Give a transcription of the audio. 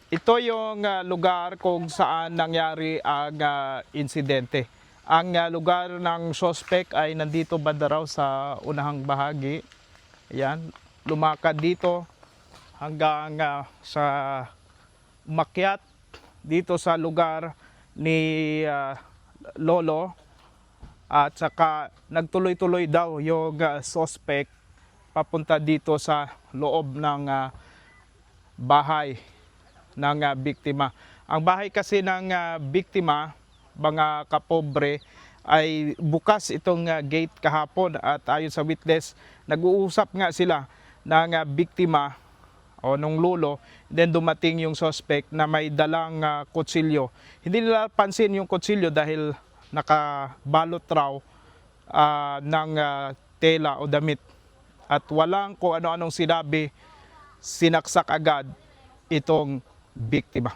Ito yung lugar kung saan nangyari ang insidente. Ang lugar ng suspect ay nandito banda raw sa unahang bahagi. Ayan, lumakad dito hanggang sa umakyat dito sa lugar ni Lolo, at saka nagtuloy-tuloy daw yung suspect papunta dito sa loob ng bahay ng biktima. Ang bahay kasi ng biktima, mga kapobre, ay bukas itong gate kahapon, at ayon sa witness, nag-uusap nga sila ng biktima o nung lolo, then dumating yung suspect na may dalang kutsilyo. Hindi nila pansin yung kutsilyo dahil nakabalot raw ng tela o damit, at walang kung ano-anong sinabi, sinaksak agad itong biktima.